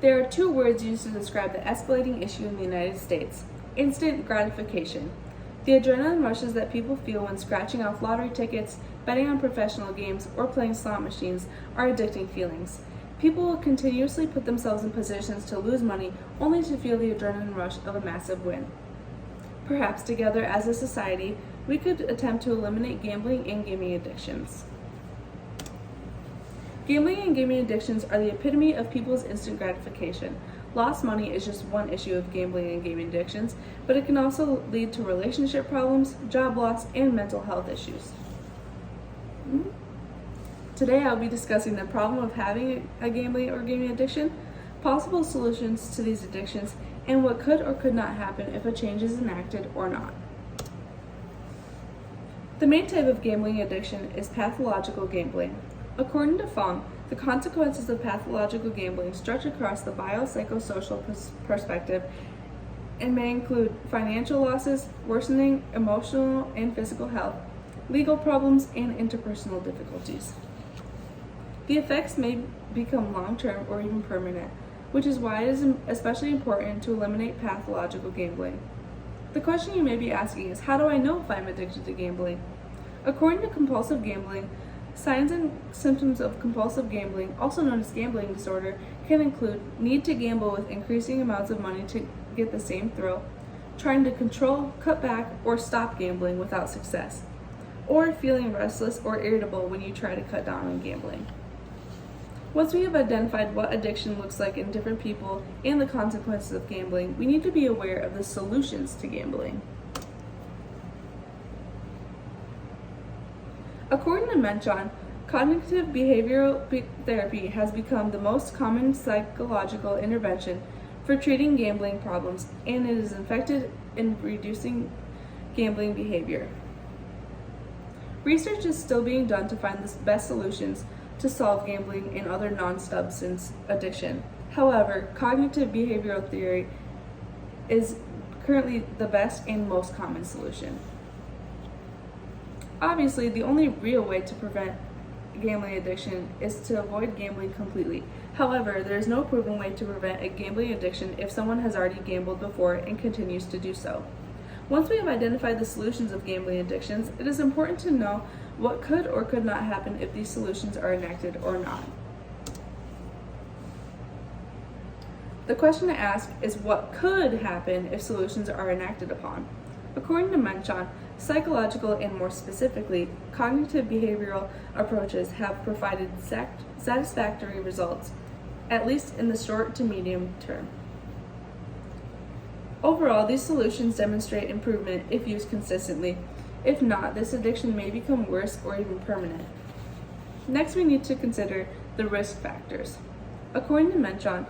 There are two words used to describe the escalating issue in the United States: instant gratification. The adrenaline rushes that people feel when scratching off lottery tickets, betting on professional games, or playing slot machines are addicting feelings. People will continuously put themselves in positions to lose money only to feel the adrenaline rush of a massive win. Perhaps together as a society, we could attempt to eliminate gambling and gaming addictions. Gambling and gaming addictions are the epitome of people's instant gratification. Lost money is just one issue of gambling and gaming addictions, but it can also lead to relationship problems, job loss, and mental health issues. Today I'll be discussing the problem of having a gambling or gaming addiction, possible solutions to these addictions, and what could or could not happen if a change is enacted or not. The main type of gambling addiction is pathological gambling. According to Fong, the consequences of pathological gambling stretch across the biopsychosocial perspective and may include financial losses, worsening emotional and physical health, legal problems, and interpersonal difficulties. The effects may become long-term or even permanent, which is why it is especially important to eliminate pathological gambling. The question you may be asking is, how do I know if I'm addicted to gambling? According to compulsive gambling, signs and symptoms of compulsive gambling, also known as gambling disorder, can include need to gamble with increasing amounts of money to get the same thrill, trying to control, cut back, or stop gambling without success, or feeling restless or irritable when you try to cut down on gambling. Once we have identified what addiction looks like in different people and the consequences of gambling, we need to be aware of the solutions to gambling. According to Menchon, cognitive behavioral therapy has become the most common psychological intervention for treating gambling problems, and it is effective in reducing gambling behavior. Research is still being done to find the best solutions to solve gambling and other non-substance addiction. However, cognitive behavioral theory is currently the best and most common solution. Obviously, the only real way to prevent gambling addiction is to avoid gambling completely. However, there is no proven way to prevent a gambling addiction if someone has already gambled before and continues to do so. Once we have identified the solutions of gambling addictions, it is important to know what could or could not happen if these solutions are enacted or not. The question to ask is, what could happen if solutions are enacted upon? According to Menchon, psychological and more specifically, cognitive behavioral approaches have provided satisfactory results, at least in the short to medium term. Overall, these solutions demonstrate improvement if used consistently. If not, this addiction may become worse or even permanent. Next, we need to consider the risk factors. According to Menchon,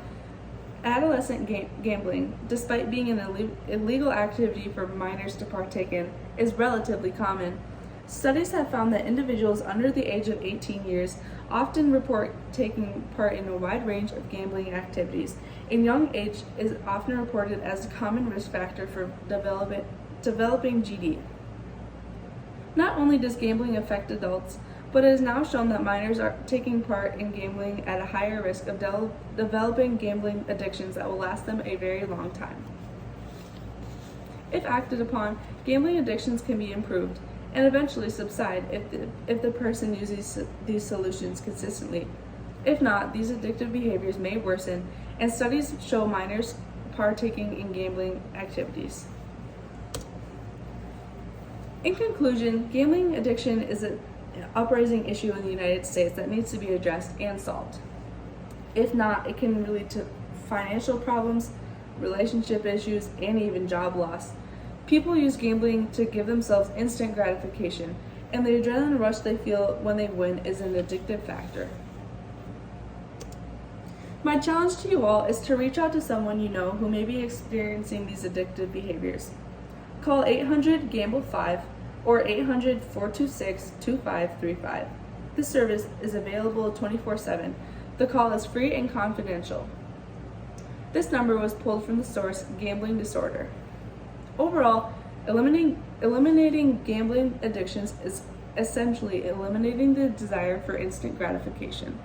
adolescent gambling, despite being an illegal activity for minors to partake in, is relatively common. Studies have found that individuals under the age of 18 years often report taking part in a wide range of gambling activities, and young age is often reported as a common risk factor for developing GD. Not only does gambling affect adults, but it is now shown that minors are taking part in gambling at a higher risk of developing gambling addictions that will last them a very long time. If acted upon, gambling addictions can be improved and eventually subside if the person uses these solutions consistently. If not, these addictive behaviors may worsen, and studies show minors partaking in gambling activities. In conclusion, gambling addiction is an uprising issue in the United States that needs to be addressed and solved. If not, it can lead to financial problems, relationship issues, and even job loss. People use gambling to give themselves instant gratification, and the adrenaline rush they feel when they win is an addictive factor. My challenge to you all is to reach out to someone you know who may be experiencing these addictive behaviors. Call 800-GAMBLE-5 or 800-426-2535. This service is available 24/7. The call is free and confidential. This number was pulled from the source Gambling Disorder. Overall, eliminating gambling addictions is essentially eliminating the desire for instant gratification.